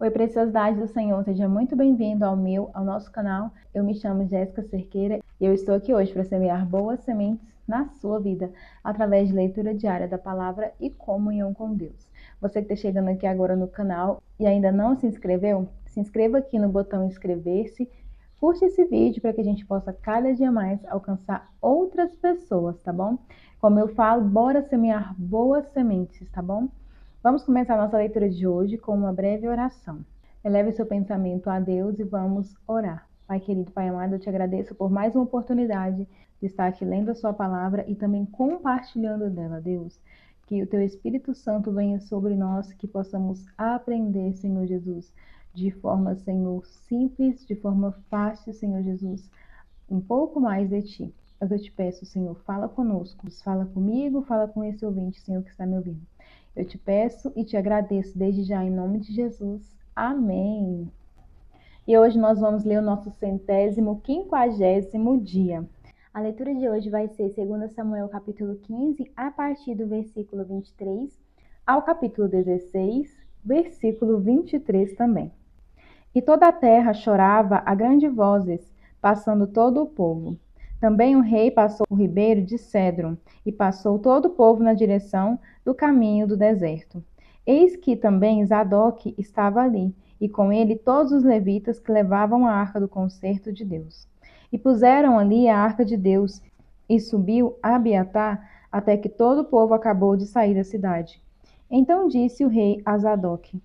Oi, preciosidade do Senhor, seja muito bem-vindo ao nosso canal. Eu me chamo Jéssica Cerqueira e eu estou aqui hoje para semear boas sementes na sua vida, através de leitura diária da palavra e comunhão com Deus. Você que está chegando aqui agora no canal e ainda não se inscreveu, se inscreva aqui no botão inscrever-se, curte esse vídeo para que a gente possa cada dia mais alcançar outras pessoas, tá bom? Como eu falo, bora semear boas sementes, tá bom? Vamos começar a nossa leitura de hoje com uma breve oração. Eleve seu pensamento a Deus e vamos orar. Pai querido, Pai amado, eu te agradeço por mais uma oportunidade de estar aqui lendo a sua palavra e também compartilhando dela, Deus. Que o teu Espírito Santo venha sobre nós, que possamos aprender, Senhor Jesus, de forma, Senhor, simples, de forma fácil, Senhor Jesus, um pouco mais de ti. É o que eu te peço, Senhor, fala conosco, fala comigo, fala com esse ouvinte, Senhor, que está me ouvindo. Eu te peço e te agradeço desde já em nome de Jesus. Amém. E hoje nós vamos ler o nosso 150º dia. A leitura de hoje vai ser 2 Samuel capítulo 15, a partir do versículo 23 ao capítulo 16, versículo 23 também. E toda a terra chorava a grandes vozes, passando todo o povo. Também o rei passou o ribeiro de Cédron, e passou todo o povo na direção do caminho do deserto. Eis que também Zadok estava ali, e com ele todos os levitas que levavam a arca do concerto de Deus. E puseram ali a arca de Deus, e subiu Abiatar, até que todo o povo acabou de sair da cidade. Então disse o rei a Zadok: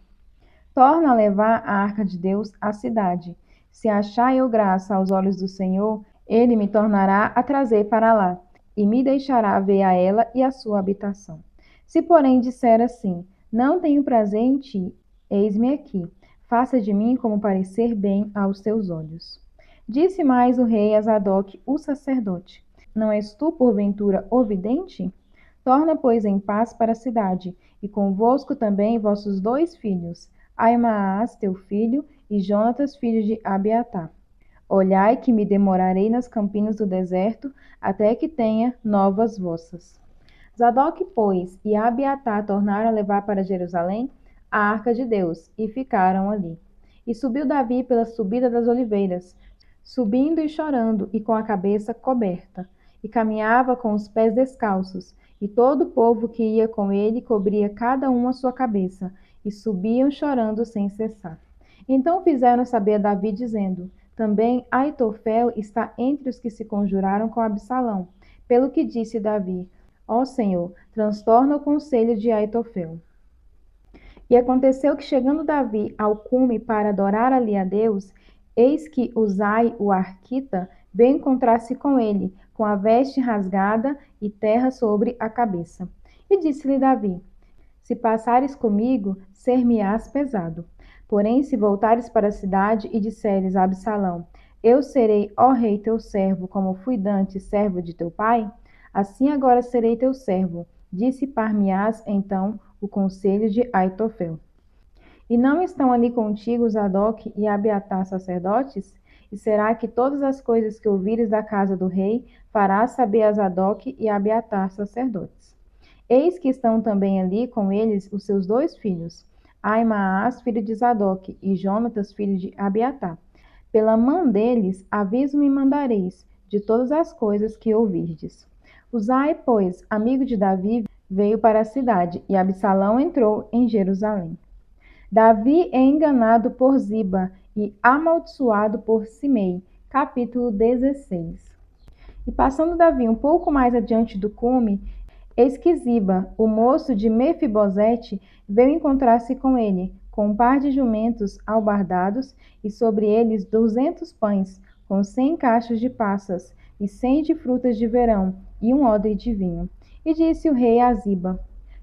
torna a levar a arca de Deus à cidade. Se achar eu graça aos olhos do Senhor, ele me tornará a trazer para lá, e me deixará ver a ela e a sua habitação. Se, porém, disser assim, não tenho prazer em ti, eis-me aqui, faça de mim como parecer bem aos teus olhos. Disse mais o rei a Zadok, o sacerdote, não és tu, porventura, o vidente? Torna, pois, em paz para a cidade, e convosco também vossos 2 filhos, Aimaas, teu filho, e Jonatas, filho de Abiatar. Olhai que me demorarei nas campinas do deserto, até que tenha novas vossas. Zadok, pois, e Abiatar tornaram a levar para Jerusalém a arca de Deus, e ficaram ali. E subiu Davi pela subida das oliveiras, subindo e chorando, e com a cabeça coberta, e caminhava com os pés descalços, e todo o povo que ia com ele cobria cada um a sua cabeça, e subiam chorando sem cessar. Então fizeram saber a Davi, dizendo: também Aitofel está entre os que se conjuraram com Absalão. Pelo que disse Davi: ó Senhor, transtorna o conselho de Aitofel. E aconteceu que, chegando Davi ao cume para adorar ali a Deus, eis que Uzai, o arquita, veio encontrar-se com ele, com a veste rasgada e terra sobre a cabeça. E disse-lhe Davi: se passares comigo, ser-me-ás pesado. Porém, se voltares para a cidade e disseres a Absalão: eu serei, ó rei, teu servo, como fui dantes servo de teu pai, assim agora serei teu servo. Dissipar-me-ás então o conselho de Aitofel. E não estão ali contigo Zadok e Abiatar sacerdotes? E será que todas as coisas que ouvires da casa do rei farás saber a Zadok e Abiatar sacerdotes? Eis que estão também ali com eles os seus 2 filhos, Aimaas, filho de Zadok, e Jonatas, filho de Abiatar. Pela mão deles aviso me mandareis de todas as coisas que ouvirdes. Uzai, pois, amigo de Davi, veio para a cidade, e Absalão entrou em Jerusalém. Davi é enganado por Ziba e amaldiçoado por Simei. Capítulo 16. E passando Davi um pouco mais adiante do cume, eis que Ziba, o moço de Mefibosete, veio encontrar-se com ele, com um par de jumentos albardados, e sobre eles 200 pães, com 100 cachos de passas, e 100 de frutas de verão, e um odre de vinho. E disse o rei a Ziba: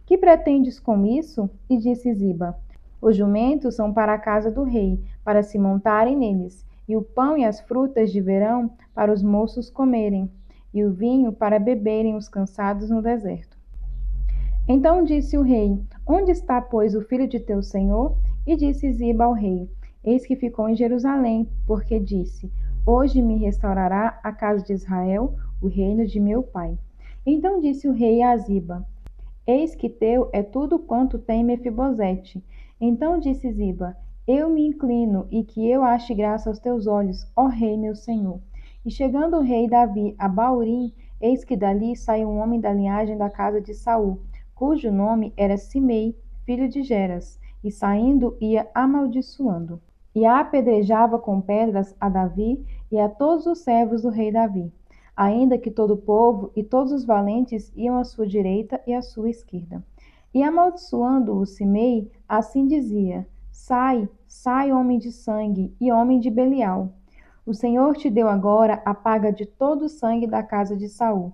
que pretendes com isso? E disse Ziba: os jumentos são para a casa do rei, para se montarem neles, e o pão e as frutas de verão para os moços comerem, e o vinho para beberem os cansados no deserto. Então disse o rei: onde está, pois, o filho de teu senhor? E disse Ziba ao rei: eis que ficou em Jerusalém, porque disse: hoje me restaurará a casa de Israel, o reino de meu pai. Então disse o rei a Ziba: eis que teu é tudo quanto tem Mefibosete. Então disse Ziba: Eu me inclino e que eu ache graça aos teus olhos, ó rei meu senhor. E chegando o rei Davi a Baurim, eis que dali saiu um homem da linhagem da casa de Saul, cujo nome era Simei, filho de Geras, e saindo ia amaldiçoando. E apedrejava com pedras a Davi e a todos os servos do rei Davi, ainda que todo o povo e todos os valentes iam à sua direita e à sua esquerda. E amaldiçoando-o Simei, assim dizia: Sai, sai, homem de sangue e homem de Belial. O Senhor te deu agora a paga de todo o sangue da casa de Saul,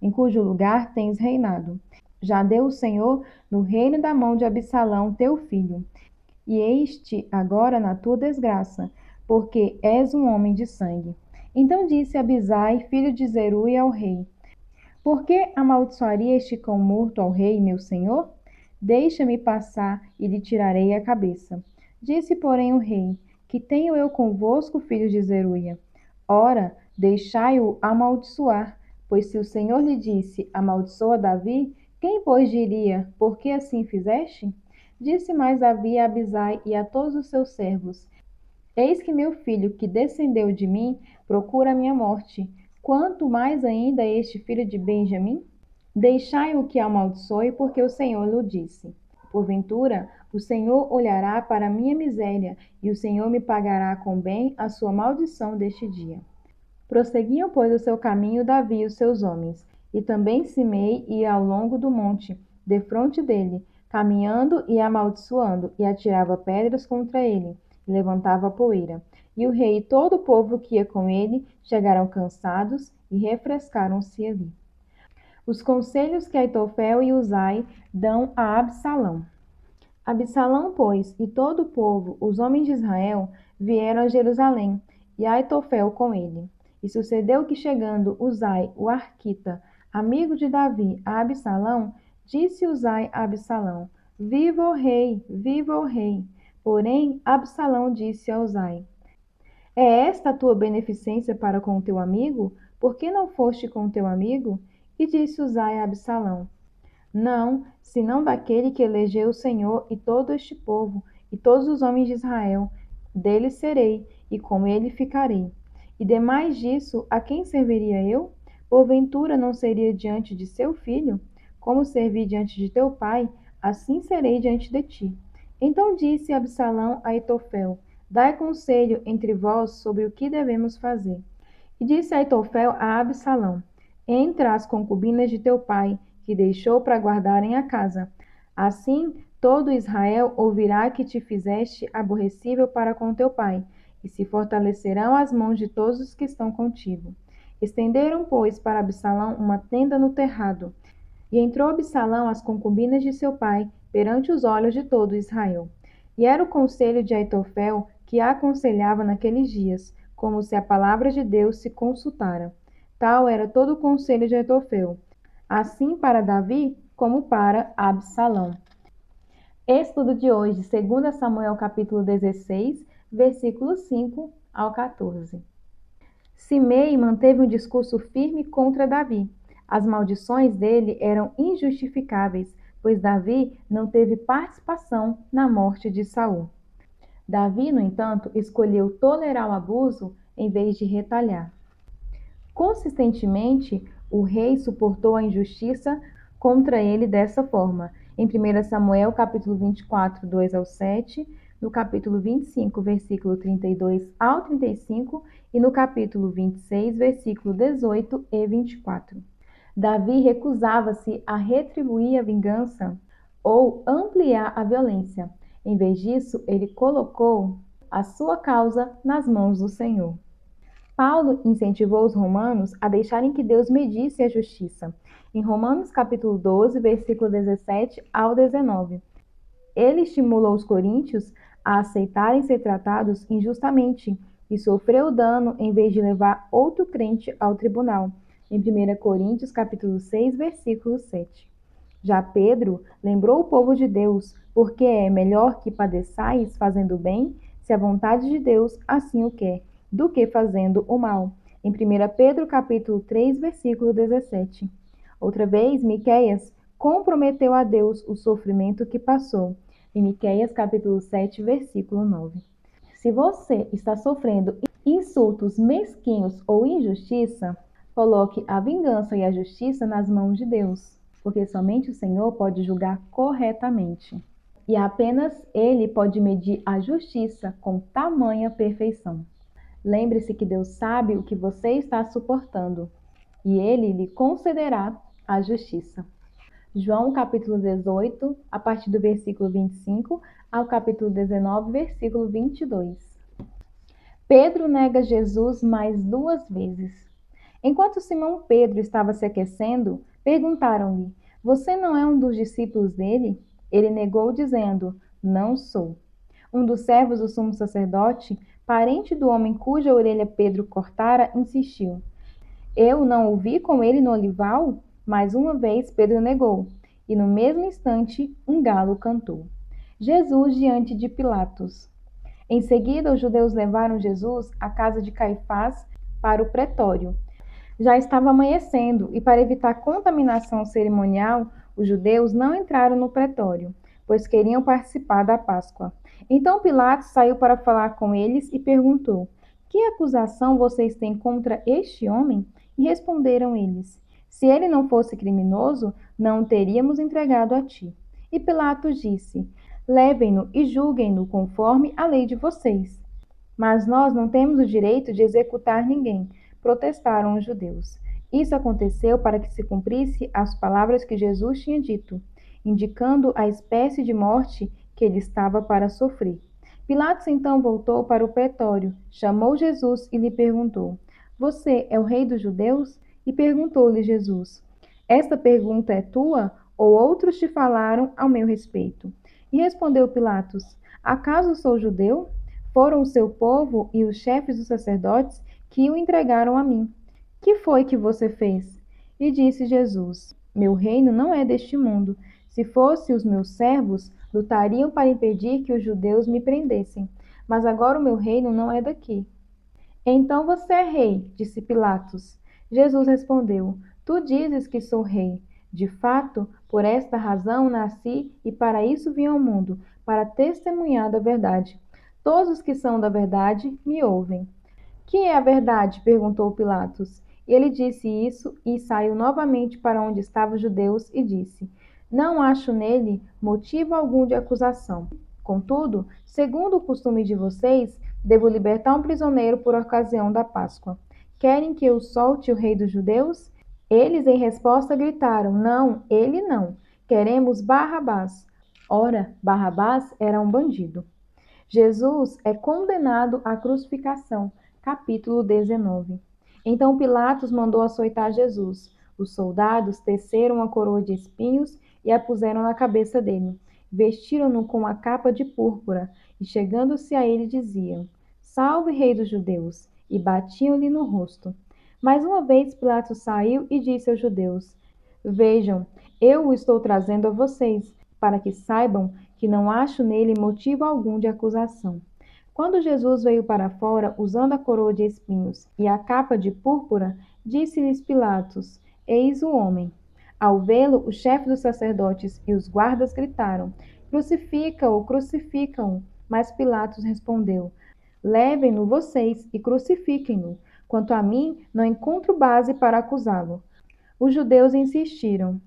em cujo lugar tens reinado. Já deu o Senhor no reino da mão de Absalão, teu filho. E eis-te agora na tua desgraça, porque és um homem de sangue. Então disse Abisai, filho de Zeruia, ao rei: Por que amaldiçoaria este cão morto ao rei, meu senhor? Deixa-me passar e lhe tirarei a cabeça. Disse, porém, o rei: Que tenho eu convosco, filho de Zeruia? Ora, deixai-o amaldiçoar, pois se o Senhor lhe disse: Amaldiçoa Davi, quem, pois, diria: Por que assim fizeste? Disse mais Davi a Abisai e a todos os seus servos: Eis que meu filho, que descendeu de mim, procura a minha morte. Quanto mais ainda este filho de Benjamim? Deixai-o que amaldiçoe, porque o Senhor lhe disse. Porventura, o Senhor olhará para a minha miséria, e o Senhor me pagará com bem a sua maldição deste dia. Prosseguiam, pois, o seu caminho Davi e os seus homens, e também Simei ia ao longo do monte, defronte dele, caminhando e amaldiçoando, e atirava pedras contra ele, e levantava poeira. E o rei e todo o povo que ia com ele chegaram cansados e refrescaram-se ali. Os conselhos que Aitofel e Uzai dão a Absalão. Absalão, pois, e todo o povo, os homens de Israel, vieram a Jerusalém, e Aitofel com ele. E sucedeu que, chegando Uzai, o arquita, amigo de Davi, a Absalão, disse Uzai a Absalão: Viva o rei, viva o rei. Porém, Absalão disse a Uzai: É esta a tua beneficência para com teu amigo? Por que não foste com teu amigo? E disse Uzai a Absalão: Não, senão daquele que elegeu o Senhor e todo este povo, e todos os homens de Israel. Dele serei, e com ele ficarei. E demais disso, a quem serviria eu? Porventura não seria diante de seu filho? Como servi diante de teu pai, assim serei diante de ti. Então disse Absalão a Aitofel: Dai conselho entre vós sobre o que devemos fazer. E disse Aitofel a Absalão: Entra as concubinas de teu pai, que deixou para guardarem a casa. Assim, todo Israel ouvirá que te fizeste aborrecível para com teu pai, e se fortalecerão as mãos de todos os que estão contigo. Estenderam, pois, para Absalão uma tenda no terrado. E entrou Absalão às concubinas de seu pai, perante os olhos de todo Israel. E era o conselho de Aitofel que a aconselhava naqueles dias, como se a palavra de Deus se consultara. Tal era todo o conselho de Aitofel, assim para Davi como para Absalão. Estudo de hoje, 2 Samuel capítulo 16, versículos 5 ao 14. Simei manteve um discurso firme contra Davi. As maldições dele eram injustificáveis, pois Davi não teve participação na morte de Saul. Davi, no entanto, escolheu tolerar o abuso em vez de retalhar. Consistentemente, o rei suportou a injustiça contra ele dessa forma. Em 1 Samuel, capítulo 24, 2 ao 7, no capítulo 25, versículo 32 ao 35 e no capítulo 26, versículo 18 e 24. Davi recusava-se a retribuir a vingança ou ampliar a violência. Em vez disso, ele colocou a sua causa nas mãos do Senhor. Paulo incentivou os romanos a deixarem que Deus medisse a justiça. Em Romanos capítulo 12, versículo 17 ao 19. Ele estimulou os coríntios a aceitarem ser tratados injustamente e sofreu dano em vez de levar outro crente ao tribunal. Em 1 Coríntios capítulo 6, versículo 7. Já Pedro lembrou o povo de Deus, porque é melhor que padeçais fazendo bem, se a vontade de Deus assim o quer, do que fazendo o mal. Em 1 Pedro capítulo 3, versículo 17. Outra vez, Miqueias comprometeu a Deus o sofrimento que passou. em Miqueias capítulo 7, versículo 9. Se você está sofrendo insultos mesquinhos ou injustiça, coloque a vingança e a justiça nas mãos de Deus, porque somente o Senhor pode julgar corretamente. E apenas Ele pode medir a justiça com tamanha perfeição. Lembre-se que Deus sabe o que você está suportando, e Ele lhe concederá a justiça. João capítulo 18, a partir do versículo 25 ao capítulo 19, versículo 22. Pedro nega Jesus mais 2 vezes. Enquanto Simão Pedro estava se aquecendo, perguntaram-lhe: Você não é um dos discípulos dele? Ele negou, dizendo: Não sou. Um dos servos do sumo sacerdote, parente do homem cuja orelha Pedro cortara, insistiu: Eu não o vi com ele no olival? Mais uma vez Pedro negou, e no mesmo instante um galo cantou. Jesus diante de Pilatos. Em seguida, os judeus levaram Jesus à casa de Caifás para o pretório. Já estava amanhecendo, e para evitar contaminação cerimonial, os judeus não entraram no pretório, pois queriam participar da Páscoa. Então Pilatos saiu para falar com eles e perguntou: Que acusação vocês têm contra este homem? E responderam eles: Se ele não fosse criminoso, não o teríamos entregado a ti. E Pilatos disse: Levem-no e julguem-no conforme a lei de vocês. Mas nós não temos o direito de executar ninguém, protestaram os judeus. Isso aconteceu para que se cumprisse as palavras que Jesus tinha dito, indicando a espécie de morte que ele estava para sofrer. Pilatos então voltou para o pretório, chamou Jesus e lhe perguntou: Você é o rei dos judeus? E perguntou-lhe Jesus: Esta pergunta é tua ou outros te falaram ao meu respeito? E respondeu Pilatos: Acaso sou judeu? Foram o seu povo e os chefes dos sacerdotes que o entregaram a mim. Que foi que você fez? E disse Jesus: Meu reino não é deste mundo. Se fosse os meus servos, lutariam para impedir que os judeus me prendessem. Mas agora o meu reino não é daqui. Então você é rei, disse Pilatos. Jesus respondeu: Tu dizes que sou rei. De fato, por esta razão nasci e para isso vim ao mundo, para testemunhar da verdade. Todos os que são da verdade me ouvem. Que é a verdade? Perguntou Pilatos. E ele disse isso e saiu novamente para onde estavam os judeus e disse: Não acho nele motivo algum de acusação. Contudo, segundo o costume de vocês, devo libertar um prisioneiro por ocasião da Páscoa. Querem que eu solte o rei dos judeus? Eles, em resposta, gritaram: Não, ele não. Queremos Barrabás. Ora, Barrabás era um bandido. Jesus é condenado à crucificação. Capítulo 19. Então Pilatos mandou açoitar Jesus. Os soldados teceram uma coroa de espinhos e a puseram na cabeça dele. Vestiram-no com uma capa de púrpura e, chegando-se a ele, diziam: Salve, rei dos judeus! E batiam-lhe no rosto. Mais uma vez Pilatos saiu e disse aos judeus: Vejam, eu o estou trazendo a vocês, para que saibam que não acho nele motivo algum de acusação. Quando Jesus veio para fora, usando a coroa de espinhos e a capa de púrpura, disse-lhes Pilatos: Eis o homem. Ao vê-lo, o chefe dos sacerdotes e os guardas gritaram: Crucifica-o, crucifica-o. Mas Pilatos respondeu: Levem-no vocês e crucifiquem-no. Quanto a mim, não encontro base para acusá-lo. Os judeus insistiram: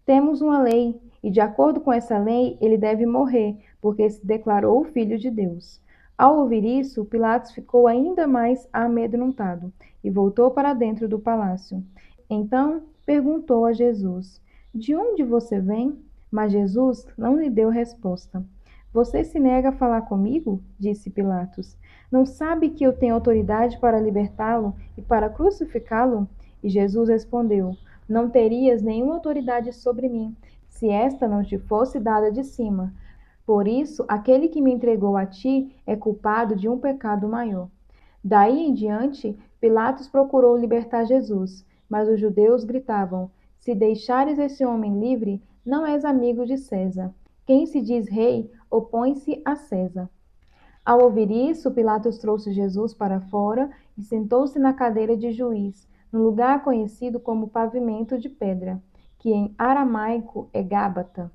Temos uma lei, e de acordo com essa lei, ele deve morrer, porque se declarou o Filho de Deus. Ao ouvir isso, Pilatos ficou ainda mais amedrontado e voltou para dentro do palácio. Então perguntou a Jesus: De onde você vem? Mas Jesus não lhe deu resposta. Você se nega a falar comigo? Disse Pilatos. Não sabe que eu tenho autoridade para libertá-lo e para crucificá-lo? E Jesus respondeu: Não terias nenhuma autoridade sobre mim, se esta não te fosse dada de cima. Por isso, aquele que me entregou a ti é culpado de um pecado maior. Daí em diante, Pilatos procurou libertar Jesus, mas os judeus gritavam: Se deixares esse homem livre, não és amigo de César. Quem se diz rei opõe-se a César. Ao ouvir isso, Pilatos trouxe Jesus para fora e sentou-se na cadeira de juiz, no lugar conhecido como pavimento de pedra, que em aramaico é Gábata.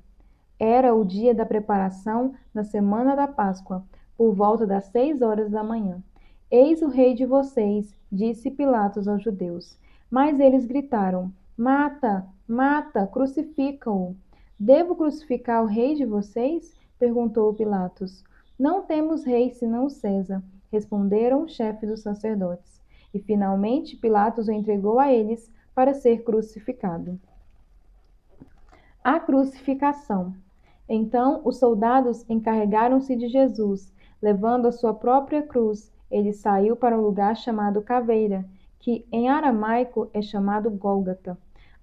Era o dia da preparação na semana da Páscoa, por volta das 6 horas da manhã. Eis o rei de vocês, disse Pilatos aos judeus. Mas eles gritaram: Mata, mata, crucifica-o. Devo crucificar o rei de vocês? Perguntou Pilatos. Não temos rei senão César, responderam os chefes dos sacerdotes. E finalmente Pilatos o entregou a eles para ser crucificado. A crucificação. Então os soldados encarregaram-se de Jesus. Levando a sua própria cruz, ele saiu para um lugar chamado Caveira, que em aramaico é chamado Gólgota.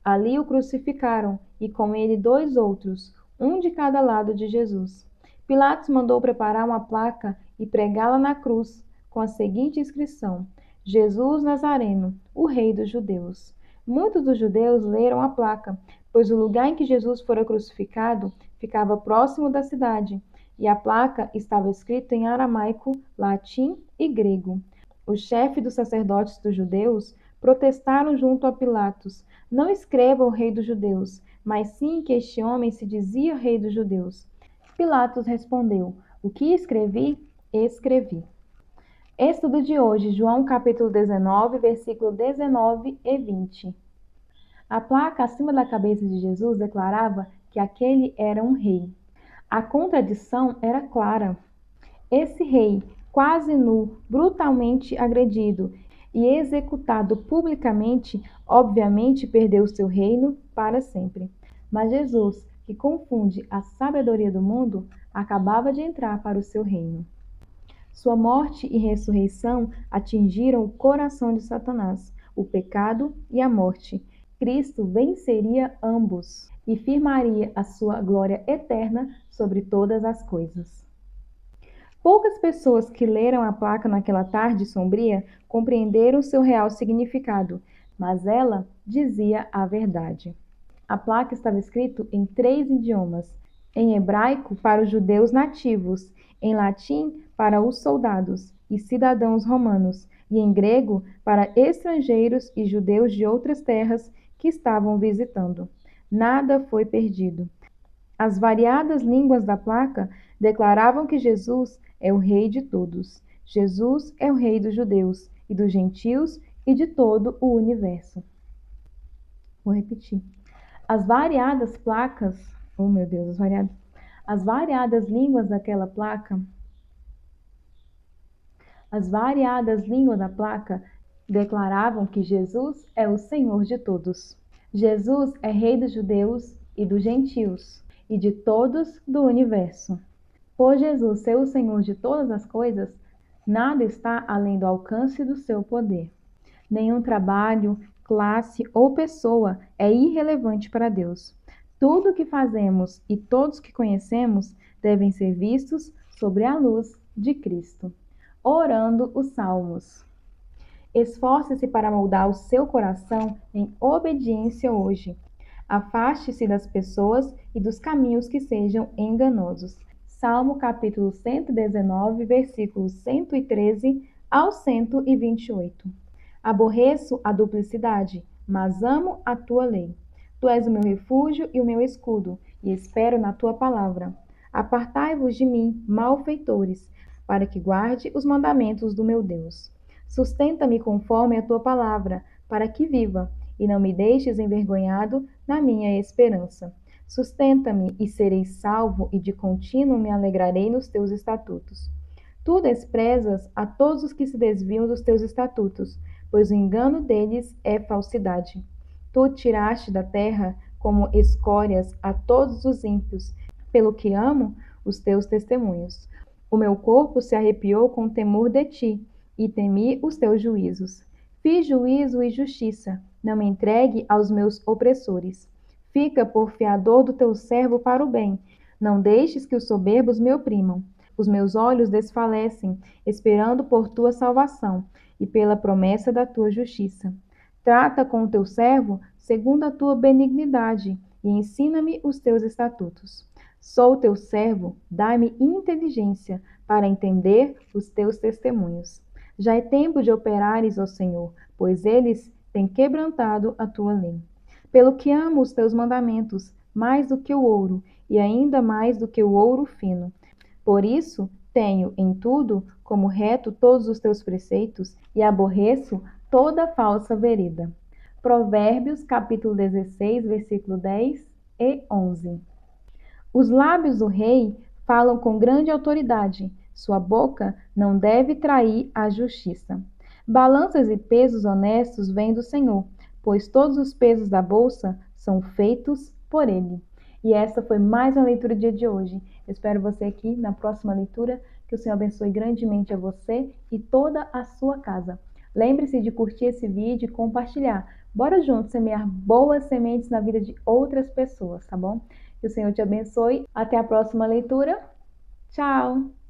Ali o crucificaram, e com ele 2 outros, um de cada lado de Jesus. Pilatos mandou preparar uma placa e pregá-la na cruz, com a seguinte inscrição: Jesus Nazareno, o Rei dos Judeus. Muitos dos judeus leram a placa, pois o lugar em que Jesus fora crucificado ficava próximo da cidade, e a placa estava escrita em aramaico, latim e grego. Os chefes dos sacerdotes dos judeus protestaram junto a Pilatos: Não escreva o rei dos judeus, mas sim que este homem se dizia rei dos judeus. Pilatos respondeu: O que escrevi, escrevi. Estudo de hoje, João capítulo 19, versículo 19 e 20. A placa acima da cabeça de Jesus declarava que aquele era um rei. A contradição era clara. Esse rei, quase nu, brutalmente agredido e executado publicamente, obviamente perdeu seu reino para sempre. Mas Jesus, que confunde a sabedoria do mundo, acabava de entrar para o seu reino. Sua morte e ressurreição atingiram o coração de Satanás, o pecado e a morte. Cristo venceria ambos e firmaria a sua glória eterna sobre todas as coisas. Poucas pessoas que leram a placa naquela tarde sombria compreenderam seu real significado, mas ela dizia a verdade. A placa estava escrita em 3 idiomas: em hebraico para os judeus nativos, em latim para os soldados e cidadãos romanos, e em grego para estrangeiros e judeus de outras terras que estavam visitando. Nada foi perdido. As variadas línguas da placa declaravam que Jesus é o Rei de todos. Jesus é o Rei dos judeus e dos gentios e de todo o universo. Vou repetir. As variadas placas, oh meu Deus, as variadas línguas daquela placa, as variadas línguas da placa declaravam que Jesus é o Senhor de todos. Jesus é Rei dos judeus e dos gentios e de todos do universo. Por Jesus ser o Senhor de todas as coisas, nada está além do alcance do seu poder. Nenhum trabalho, classe ou pessoa é irrelevante para Deus. Tudo o que fazemos e todos que conhecemos devem ser vistos sobre a luz de Cristo. Orando os Salmos. Esforce-se para moldar o seu coração em obediência hoje. Afaste-se das pessoas e dos caminhos que sejam enganosos. Salmo capítulo 119, versículos 113 ao 128. Aborreço a duplicidade, mas amo a tua lei. Tu és o meu refúgio e o meu escudo, e espero na tua palavra. Apartai-vos de mim, malfeitores, para que guarde os mandamentos do meu Deus. Sustenta-me conforme a tua palavra, para que viva, e não me deixes envergonhado na minha esperança. Sustenta-me e serei salvo, e de contínuo me alegrarei nos teus estatutos. Tu desprezas a todos os que se desviam dos teus estatutos, pois o engano deles é falsidade. Tu tiraste da terra como escórias a todos os ímpios, pelo que amo os teus testemunhos. O meu corpo se arrepiou com temor de ti, e temi os teus juízos. Fiz juízo e justiça, não me entregue aos meus opressores. Fica por fiador do teu servo para o bem, não deixes que os soberbos me oprimam. Os meus olhos desfalecem, esperando por tua salvação e pela promessa da tua justiça. Trata com o teu servo segundo a tua benignidade e ensina-me os teus estatutos. Sou teu servo, dai-me inteligência para entender os teus testemunhos. Já é tempo de operares, ó Senhor, pois eles têm quebrantado a tua lei. Pelo que amo os teus mandamentos, mais do que o ouro, e ainda mais do que o ouro fino. Por isso, tenho em tudo como reto todos os teus preceitos e aborreço toda falsa vereda. Provérbios, capítulo 16, versículo 10 e 11. Os lábios do rei falam com grande autoridade. Sua boca não deve trair a justiça. Balanças e pesos honestos vêm do Senhor, pois todos os pesos da bolsa são feitos por ele. E essa foi mais uma leitura do dia de hoje. Eu espero você aqui na próxima leitura. Que o Senhor abençoe grandemente a você e toda a sua casa. Lembre-se de curtir esse vídeo e compartilhar. Bora juntos semear boas sementes na vida de outras pessoas, tá bom? Que o Senhor te abençoe. Até a próxima leitura. Tchau!